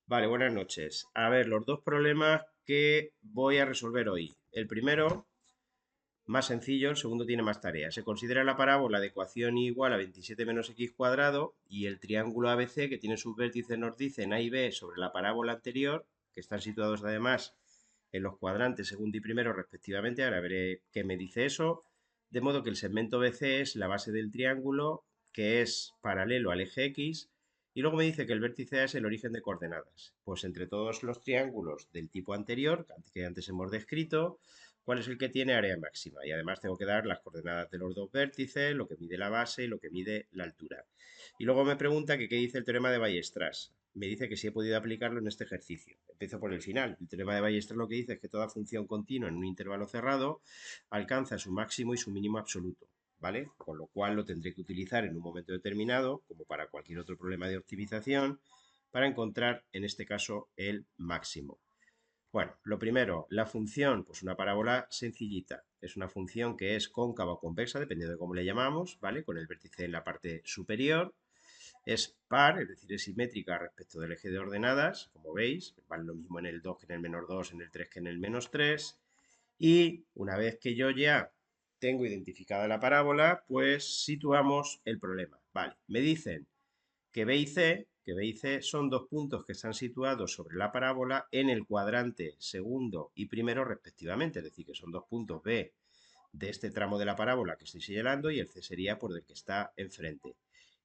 Vale, buenas noches. A ver, los dos problemas que voy a resolver hoy. El primero, más sencillo, el segundo tiene más tareas. Se considera la parábola de ecuación y igual a 27 menos x cuadrado y el triángulo ABC que tiene sus vértices nos dicen A y B sobre la parábola anterior, que están situados además en los cuadrantes segundo y primero respectivamente. Ahora veré qué me dice eso. De modo que el segmento BC es la base del triángulo, que es paralelo al eje X, y luego me dice que el vértice A es el origen de coordenadas. Pues entre todos los triángulos del tipo anterior, que antes hemos descrito, ¿cuál es el que tiene área máxima? Y además tengo que dar las coordenadas de los dos vértices, lo que mide la base y lo que mide la altura. Y luego me pregunta que qué dice el teorema de Weierstrass. Me dice que si he podido aplicarlo en este ejercicio. Empiezo por el final. El teorema de Weierstrass lo que dice es que toda función continua en un intervalo cerrado alcanza su máximo y su mínimo absoluto. ¿Vale? Con lo cual lo tendré que utilizar en un momento determinado, como para cualquier otro problema de optimización, para encontrar, en este caso, el máximo. Bueno, lo primero, la función, pues una parábola sencillita. Es una función que es cóncava o convexa, dependiendo de cómo le llamamos, ¿vale? Con el vértice en la parte superior. Es par, es decir, es simétrica respecto del eje de ordenadas, como veis. Vale lo mismo en el 2 que en el menos 2, en el 3 que en el menos 3. Y una vez que yo ya tengo identificada la parábola, pues situamos el problema. Vale, me dicen que B y C son dos puntos que están situados sobre la parábola en el cuadrante segundo y primero respectivamente, es decir, que son dos puntos B de este tramo de la parábola que estoy señalando y el C sería por el que está enfrente.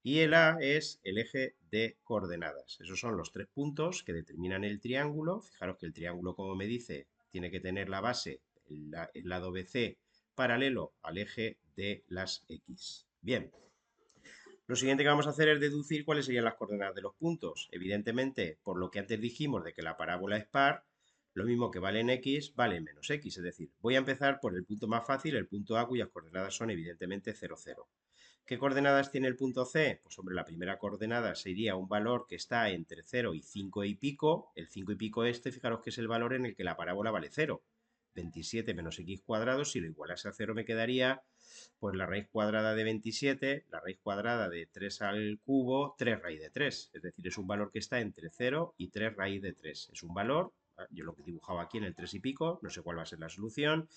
Y el A es el eje de coordenadas. Esos son los tres puntos que determinan el triángulo. Fijaros que el triángulo, como me dice, tiene que tener la base, el lado BC, paralelo al eje de las X. Bien, lo siguiente que vamos a hacer es deducir cuáles serían las coordenadas de los puntos. Evidentemente, por lo que antes dijimos de que la parábola es par, lo mismo que vale en x, vale en menos x. Es decir, voy a empezar por el punto más fácil, el punto A, cuyas coordenadas son evidentemente 0, 0. ¿Qué coordenadas tiene el punto C? Pues hombre, la primera coordenada sería un valor que está entre 0 y 5 y pico. El 5 y pico este, fijaros que es el valor en el que la parábola vale 0. 27 menos x cuadrado, si lo igualase a 0 me quedaría pues la raíz cuadrada de 27, la raíz cuadrada de 3 al cubo, 3 raíz de 3. Es decir, es un valor que está entre 0 y 3 raíz de 3. Es un valor, yo lo que dibujaba aquí en el 3 y pico, no sé cuál va a ser la solución,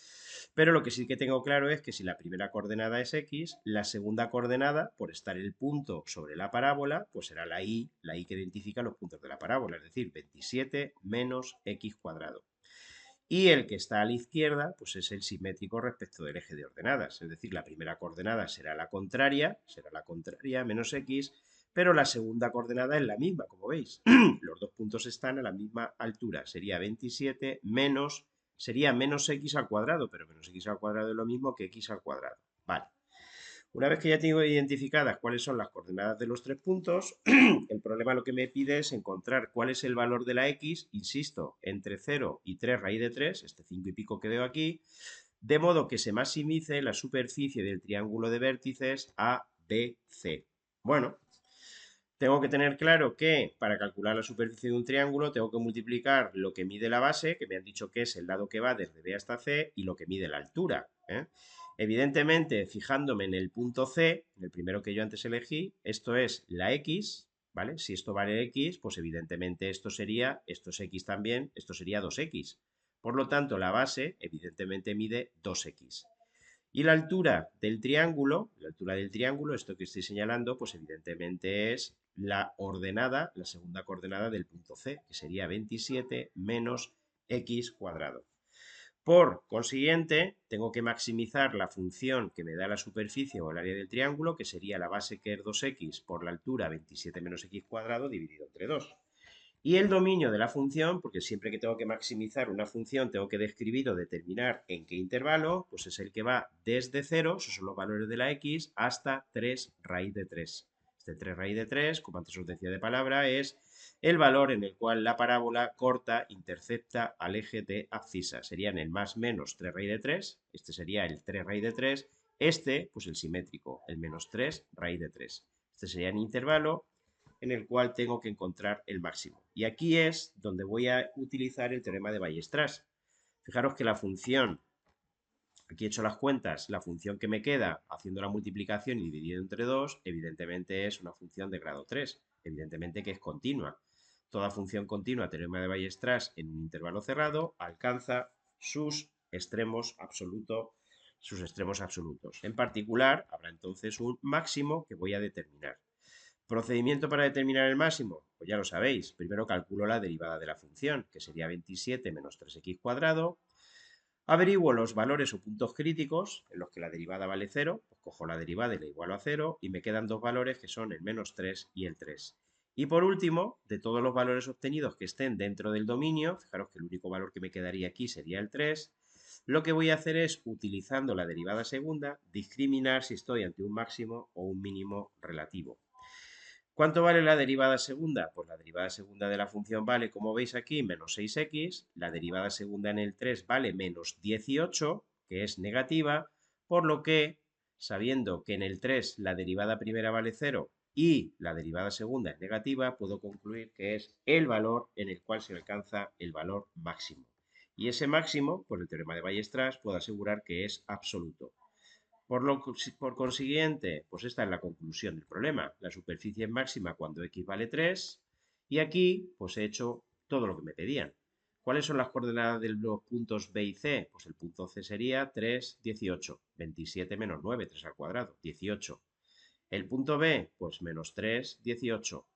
pero lo que sí que tengo claro es que si la primera coordenada es x, la segunda coordenada, por estar el punto sobre la parábola, pues será la y que identifica los puntos de la parábola, es decir, 27 menos x cuadrado. Y el que está a la izquierda, pues es el simétrico respecto del eje de ordenadas. Es decir, la primera coordenada será la contraria menos x, pero la segunda coordenada es la misma, como veis. Los dos puntos están a la misma altura. Sería 27 menos, sería menos x al cuadrado, pero menos x al cuadrado es lo mismo que x al cuadrado. Vale. Una vez que ya tengo identificadas cuáles son las coordenadas de los tres puntos, el problema lo que me pide es encontrar cuál es el valor de la x, insisto, entre 0 y 3 raíz de 3, este 5 y pico que veo aquí, de modo que se maximice la superficie del triángulo de vértices ABC. Bueno, tengo que tener claro que para calcular la superficie de un triángulo tengo que multiplicar lo que mide la base, que me han dicho que es el lado que va desde B hasta C, y lo que mide la altura. Evidentemente, fijándome en el punto C, en el primero que yo antes elegí, esto es la X, ¿vale? Si esto vale X, pues evidentemente esto es X también, esto sería 2X. Por lo tanto, la base evidentemente mide 2X. Y la altura del triángulo, esto que estoy señalando, pues evidentemente es la ordenada, la segunda coordenada del punto C, que sería 27 menos x cuadrado. Por consiguiente, tengo que maximizar la función que me da la superficie o el área del triángulo, que sería la base que es 2x por la altura 27 menos x cuadrado dividido entre 2. Y el dominio de la función, porque siempre que tengo que maximizar una función tengo que describir o determinar en qué intervalo, pues es el que va desde 0, esos son los valores de la x, hasta 3 raíz de 3. Este 3 raíz de 3, como antes os decía de palabra, es el valor en el cual la parábola corta intercepta al eje de abscisa. Serían el más menos 3 raíz de 3, este sería el 3 raíz de 3, este, pues el simétrico, el menos 3 raíz de 3. Este sería el intervalo en el cual tengo que encontrar el máximo. Y aquí es donde voy a utilizar el teorema de Weierstrass. Fijaros que la función, aquí he hecho las cuentas, la función que me queda haciendo la multiplicación y dividido entre 2, evidentemente es una función de grado 3, evidentemente que es continua. Toda función continua, teorema de Weierstrass, en un intervalo cerrado, alcanza sus extremos absolutos. En particular, habrá entonces un máximo que voy a determinar. ¿Procedimiento para determinar el máximo? Pues ya lo sabéis. Primero calculo la derivada de la función, que sería 27 menos 3x cuadrado. Averiguo los valores o puntos críticos en los que la derivada vale 0, pues cojo la derivada y la igualo a 0 y me quedan dos valores que son el menos 3 y el 3. Y por último, de todos los valores obtenidos que estén dentro del dominio, fijaros que el único valor que me quedaría aquí sería el 3, lo que voy a hacer es, utilizando la derivada segunda, discriminar si estoy ante un máximo o un mínimo relativo. ¿Cuánto vale la derivada segunda? Pues la derivada segunda de la función vale, como veis aquí, menos 6x. La derivada segunda en el 3 vale menos 18, que es negativa, por lo que, sabiendo que en el 3 la derivada primera vale 0 y la derivada segunda es negativa, puedo concluir que es el valor en el cual se alcanza el valor máximo. Y ese máximo, por el teorema de Weierstrass, puedo asegurar que es absoluto. Por consiguiente, pues esta es la conclusión del problema. La superficie es máxima cuando x vale 3 y aquí pues he hecho todo lo que me pedían. ¿Cuáles son las coordenadas de los puntos B y C? Pues el punto C sería 3, 18. 27 menos 9, 3 al cuadrado, 18. El punto B, pues menos 3, 18.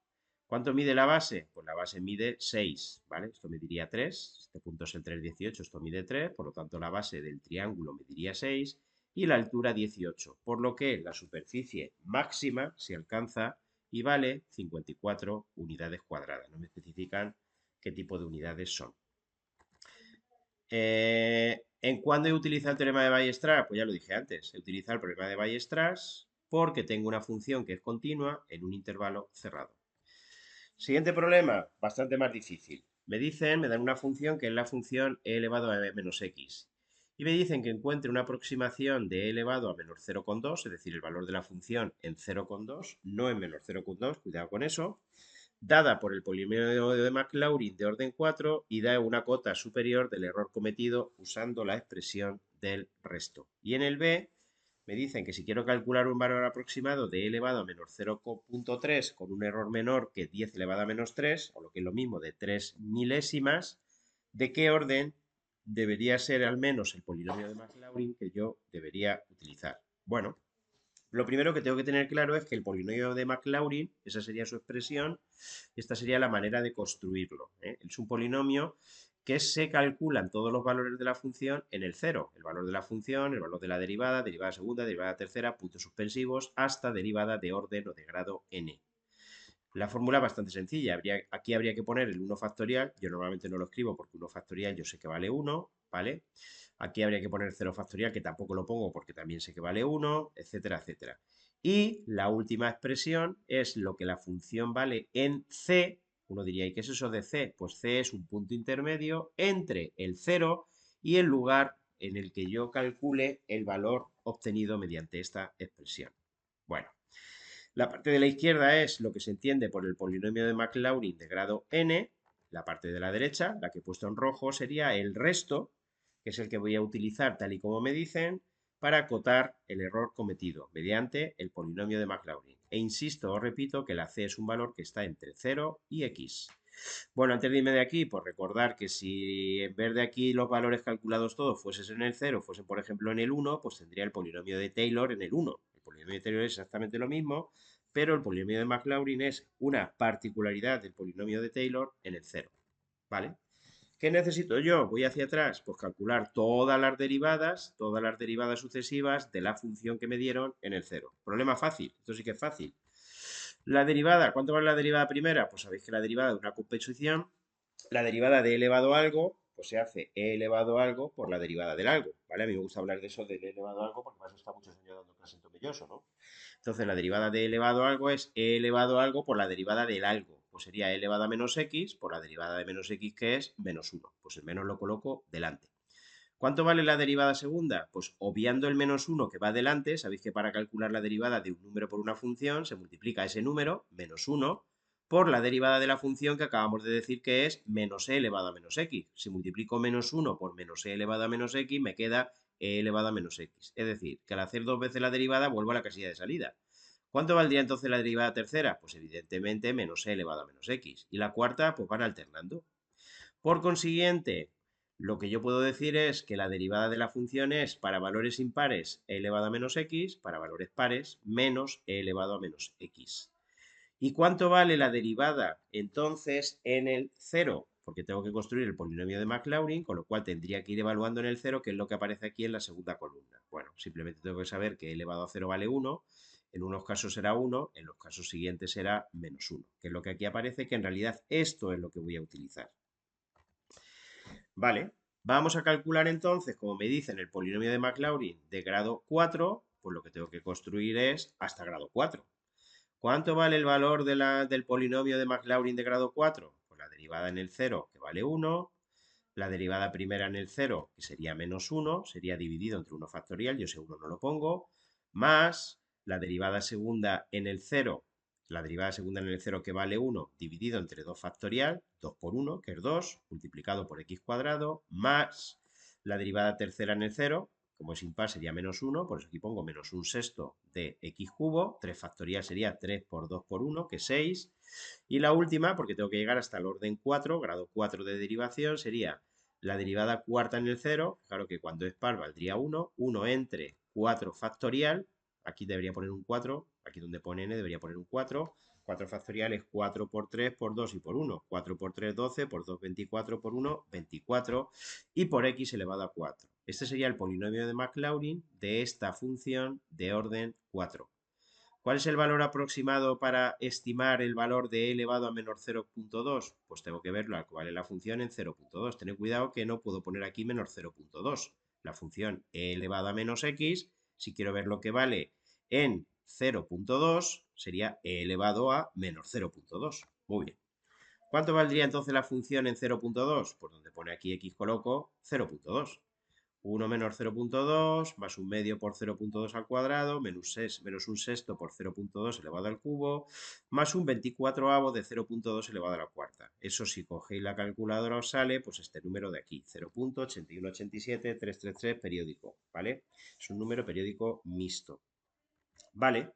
¿Cuánto mide la base? Pues la base mide 6, ¿vale? Esto mediría 3, este punto es el 3, 18, esto mide 3, por lo tanto la base del triángulo mediría 6 y la altura 18, por lo que la superficie máxima se alcanza y vale 54 unidades cuadradas. No me especifican qué tipo de unidades son. ¿En cuándo he utilizado el teorema de Weierstrass? Pues ya lo dije antes, he utilizado el teorema de Weierstrass porque tengo una función que es continua en un intervalo cerrado. Siguiente problema, bastante más difícil. Me dan una función que es la función e elevado a menos x. Y me dicen que encuentre una aproximación de e elevado a menos 0,2, es decir, el valor de la función en 0,2, no en menos 0,2, cuidado con eso, dada por el polinomio de Maclaurin de orden 4 y da una cota superior del error cometido usando la expresión del resto. Y en el B me dicen que si quiero calcular un valor aproximado de e elevado a menos 0,3 con un error menor que 10 elevado a menos 3, o lo que es lo mismo de 3 milésimas, ¿de qué orden debería ser al menos el polinomio de Maclaurin que yo debería utilizar? Bueno, lo primero que tengo que tener claro es que el polinomio de Maclaurin, esa sería su expresión, esta sería la manera de construirlo, ¿eh? Es un polinomio que se calculan todos los valores de la función en el cero. El valor de la función, el valor de la derivada, derivada segunda, derivada tercera, puntos suspensivos, hasta derivada de orden o de grado n. La fórmula es bastante sencilla. Aquí habría que poner el 1 factorial. Yo normalmente no lo escribo porque 1 factorial yo sé que vale 1, ¿vale? Aquí habría que poner 0 factorial, que tampoco lo pongo porque también sé que vale 1, etcétera, etcétera. Y la última expresión es lo que la función vale en C. Uno diría, ¿y qué es eso de C? Pues C es un punto intermedio entre el 0 y el lugar en el que yo calcule el valor obtenido mediante esta expresión. Bueno, la parte de la izquierda es lo que se entiende por el polinomio de Maclaurin de grado n. La parte de la derecha, la que he puesto en rojo, sería el resto, que es el que voy a utilizar tal y como me dicen, para acotar el error cometido mediante el polinomio de Maclaurin. E insisto, os repito que la c es un valor que está entre 0 y x. Bueno, antes de irme de aquí, pues recordar que si en vez de aquí los valores calculados todos fuesen en el 0, fuesen por ejemplo en el 1, pues tendría el polinomio de Taylor en el 1. El polinomio de Taylor es exactamente lo mismo, pero el polinomio de Maclaurin es una particularidad del polinomio de Taylor en el 0. ¿Vale? ¿Qué necesito yo? Voy hacia atrás, pues calcular todas las derivadas sucesivas de la función que me dieron en el 0. Problema fácil, esto sí que es fácil. La derivada, ¿cuánto vale la derivada primera? Pues sabéis que la derivada de una composición, la derivada de e elevado a algo, pues se hace e elevado a algo por la derivada del algo, ¿vale? A mí me gusta hablar de eso de e elevado a algo porque más está muchos años dando clase en Tomelloso, ¿no? Entonces la derivada de e elevado a algo es e elevado a algo por la derivada del algo. Pues sería e elevado a menos x por la derivada de menos x que es menos 1. Pues el menos lo coloco delante. ¿Cuánto vale la derivada segunda? Pues obviando el menos 1 que va delante, sabéis que para calcular la derivada de un número por una función se multiplica ese número, menos 1, por la derivada de la función que acabamos de decir que es menos e elevado a menos x. Si multiplico menos 1 por menos e elevado a menos x, me queda e elevado a menos x. Es decir, que al hacer dos veces la derivada vuelvo a la casilla de salida. ¿Cuánto valdría entonces la derivada tercera? Pues evidentemente menos e elevado a menos x. Y la cuarta, pues van alternando. Por consiguiente, lo que yo puedo decir es que la derivada de la función es para valores impares e elevado a menos x, para valores pares menos e elevado a menos x. ¿Y cuánto vale la derivada entonces en el 0? Porque tengo que construir el polinomio de Maclaurin, con lo cual tendría que ir evaluando en el 0, que es lo que aparece aquí en la segunda columna. Bueno, simplemente tengo que saber que e elevado a 0 vale 1, en unos casos será 1, en los casos siguientes será menos 1, que es lo que aquí aparece, que en realidad esto es lo que voy a utilizar. Vale, vamos a calcular entonces, como me dicen, el polinomio de Maclaurin de grado 4, pues lo que tengo que construir es hasta grado 4. ¿Cuánto vale el valor del polinomio de Maclaurin de grado 4? Pues la derivada en el 0, que vale 1, la derivada primera en el 0, que sería menos 1, sería dividido entre 1 factorial, yo ese 1 no lo pongo, más la derivada segunda en el 0, la derivada segunda en el 0 que vale 1, dividido entre 2 factorial, 2 por 1, que es 2, multiplicado por x cuadrado, más la derivada tercera en el 0, como es impar sería menos 1, por eso aquí pongo menos 1 sexto de x cubo, 3 factorial sería 3 por 2 por 1, que es 6, y la última, porque tengo que llegar hasta el orden 4, grado 4 de derivación, sería la derivada cuarta en el 0, claro que cuando es par valdría 1, 1 entre 4 factorial, aquí debería poner un 4, aquí donde pone n debería poner un 4, 4 factorial es 4 por 3 por 2 y por 1, 4 por 3 12, por 2 24, por 1 24 y por x elevado a 4. Este sería el polinomio de Maclaurin de esta función de orden 4. ¿Cuál es el valor aproximado para estimar el valor de e elevado a menos 0.2? Pues tengo que verlo, cuál es la función en 0.2. Tened cuidado que no puedo poner aquí menos 0.2. La función e elevado a menos x, si quiero ver lo que vale en 0.2, sería e elevado a menos 0.2. Muy bien. ¿Cuánto valdría entonces la función en 0.2? Pues donde pone aquí x coloco 0.2. 1 menos 0.2 más un medio por 0.2 al cuadrado menos un sexto por 0.2 elevado al cubo más un 24avo de 0.2 elevado a la cuarta. Eso si cogéis la calculadora os sale pues este número de aquí, 0.8187333 periódico, ¿vale? Es un número periódico mixto. Vale.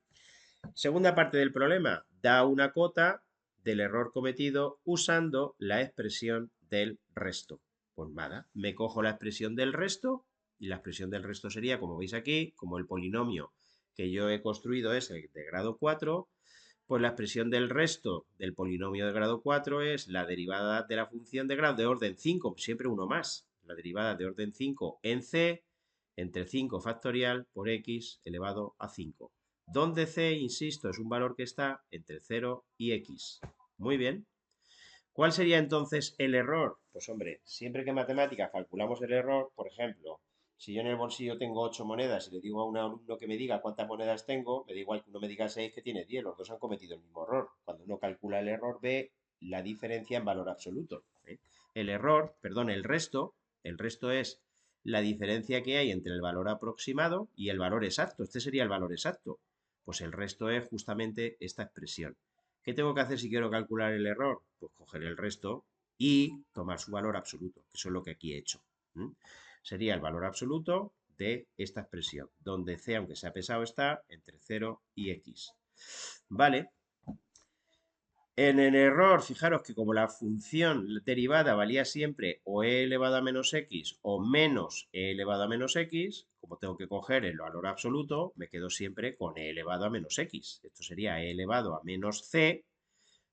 Segunda parte del problema, da una cota del error cometido usando la expresión del resto. Pues nada, me cojo la expresión del resto y la expresión del resto sería, como veis aquí, como el polinomio que yo he construido es el de grado 4, pues la expresión del resto del polinomio de grado 4 es la derivada de la función de grado de orden 5, siempre uno más, la derivada de orden 5 en c entre 5 factorial por x elevado a 5 donde c, insisto, es un valor que está entre 0 y x. Muy bien. ¿Cuál sería entonces el error? Pues hombre, siempre que en matemáticas calculamos el error, por ejemplo, si yo en el bolsillo tengo 8 monedas y le digo a un alumno que me diga cuántas monedas tengo, me da igual que uno me diga 6 que tiene 10, los dos han cometido el mismo error. Cuando uno calcula el error ve la diferencia en valor absoluto. El error, perdón, el resto es la diferencia que hay entre el valor aproximado y el valor exacto. Este sería el valor exacto. Pues el resto es justamente esta expresión. ¿Qué tengo que hacer si quiero calcular el error? Pues coger el resto y tomar su valor absoluto, que eso es lo que aquí he hecho. Sería el valor absoluto de esta expresión, donde c, aunque sea pesado, está entre 0 y x. Vale. En el error, fijaros que como la función derivada valía siempre o e elevado a menos x o menos e elevado a menos x, como tengo que coger el valor absoluto, me quedo siempre con e elevado a menos x. Esto sería e elevado a menos c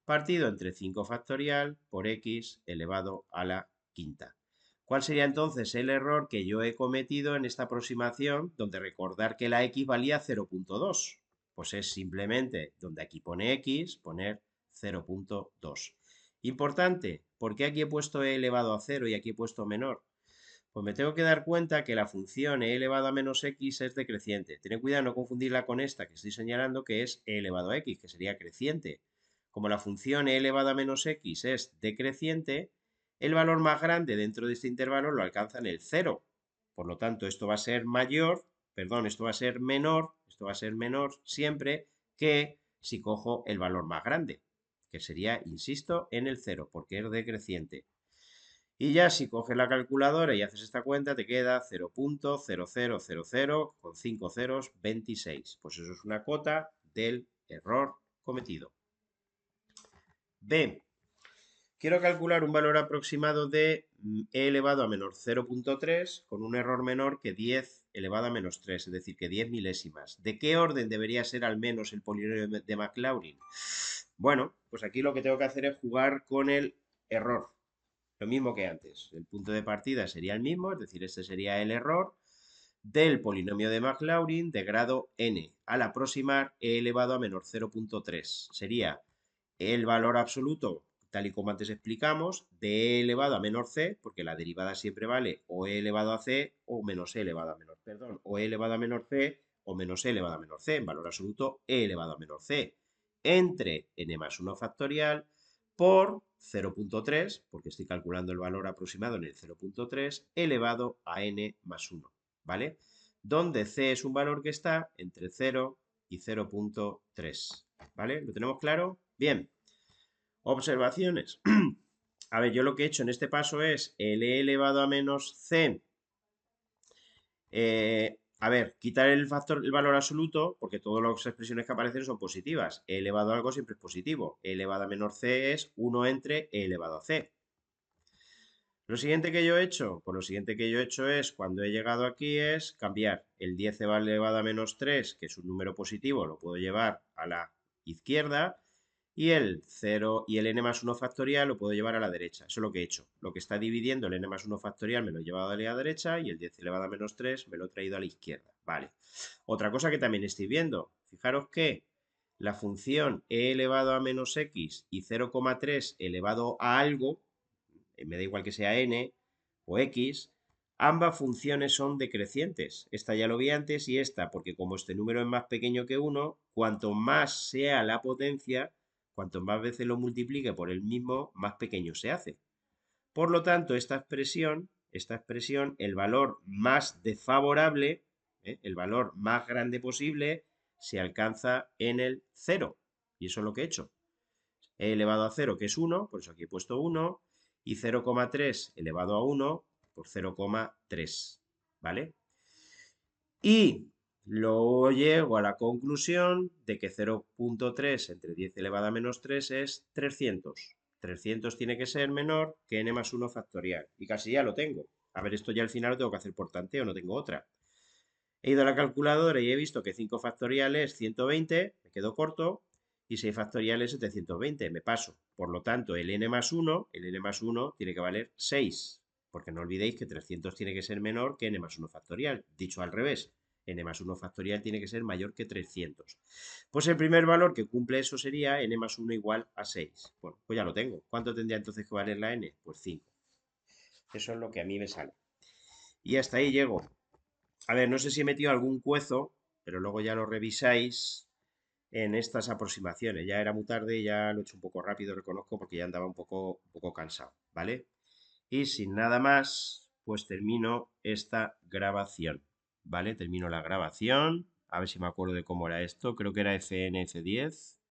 partido entre 5 factorial por x elevado a la quinta. ¿Cuál sería entonces el error que yo he cometido en esta aproximación donde recordar que la x valía 0.2? Pues es simplemente donde aquí pone x, poner 0.2. Importante, ¿por qué aquí he puesto e elevado a 0 y aquí he puesto menor? Pues me tengo que dar cuenta que la función e elevado a menos x es decreciente. Tened cuidado de no confundirla con esta que estoy señalando, que es e elevado a x, que sería creciente. Como la función e elevado a menos x es decreciente, el valor más grande dentro de este intervalo lo alcanza en el 0. Por lo tanto, esto va a ser mayor, perdón, esto va a ser menor siempre que si cojo el valor más grande, que sería, insisto, en el 0, porque es decreciente. Y ya si coges la calculadora y haces esta cuenta, te queda 0.0000 con 5 ceros, 26. Pues eso es una cota del error cometido. B. Quiero calcular un valor aproximado de e elevado a menos 0.3 con un error menor que 10 elevado a menos 3, es decir, que 10 milésimas. ¿De qué orden debería ser al menos el polinomio de Maclaurin? Bueno, pues aquí lo que tengo que hacer es jugar con el error. Lo mismo que antes. El punto de partida sería el mismo, es decir, este sería el error del polinomio de Maclaurin de grado n al aproximar e elevado a menos 0.3. Sería el valor absoluto, tal y como antes explicamos, de e elevado a menor c, porque la derivada siempre vale o e elevado a c o menos e elevado a menor, perdón, o e elevado a menor c o menos e elevado a menor c, en valor absoluto e elevado a menor c, entre n más 1 factorial por 0.3, porque estoy calculando el valor aproximado en el 0.3, elevado a n más 1, ¿vale? Donde c es un valor que está entre 0 y 0.3, ¿vale? ¿Lo tenemos claro? Bien. Observaciones. A ver, yo lo que he hecho en este paso es el e elevado a menos c. A ver, quitar el factor, el valor absoluto, porque todas las expresiones que aparecen son positivas. E elevado a algo siempre es positivo. E elevado a menor c es 1 entre e elevado a c. Lo siguiente que yo he hecho, pues lo siguiente que yo he hecho es, cuando he llegado aquí, es cambiar el 10 elevado a menos 3, que es un número positivo, lo puedo llevar a la izquierda, y el 0 y el n más 1 factorial lo puedo llevar a la derecha. Eso es lo que he hecho. Lo que está dividiendo el n más 1 factorial me lo he llevado a la derecha y el 10 elevado a menos 3 me lo he traído a la izquierda. Vale. Otra cosa que también estoy viendo. Fijaros que la función e elevado a menos x y 0,3 elevado a algo, me da igual que sea n o x, ambas funciones son decrecientes. Esta ya lo vi antes y esta, porque como este número es más pequeño que 1, cuanto más sea la potencia, cuanto más veces lo multiplique por el mismo, más pequeño se hace. Por lo tanto, esta expresión, el valor más desfavorable, el valor más grande posible, se alcanza en el 0. Y eso es lo que he hecho. E elevado a 0, que es 1, por eso aquí he puesto 1, y 0,3 elevado a 1 por 0,3, ¿vale? Y luego llego a la conclusión de que 0.3 entre 10 elevado a menos 3 es 300. 300 tiene que ser menor que n más 1 factorial. Y casi ya lo tengo. A ver, esto ya al final lo tengo que hacer por tanteo, no tengo otra. He ido a la calculadora y he visto que 5 factoriales es 120, me quedo corto, y 6 factoriales es 720, me paso. Por lo tanto, el n más 1 tiene que valer 6, porque no olvidéis que 300 tiene que ser menor que n más 1 factorial. Dicho al revés, n más 1 factorial tiene que ser mayor que 300. Pues el primer valor que cumple eso sería n más 1 igual a 6. Bueno, pues ya lo tengo. ¿Cuánto tendría entonces que valer la n? Pues 5. Eso es lo que a mí me sale. Y hasta ahí llego. A ver, no sé si he metido algún cuezo, pero luego ya lo revisáis en estas aproximaciones. Ya era muy tarde, ya lo he hecho un poco rápido, reconozco, porque ya andaba un poco cansado, ¿vale? Y sin nada más, pues termino esta grabación, ¿vale? Termino la grabación, a ver si me acuerdo de cómo era esto, creo que era FN, F10.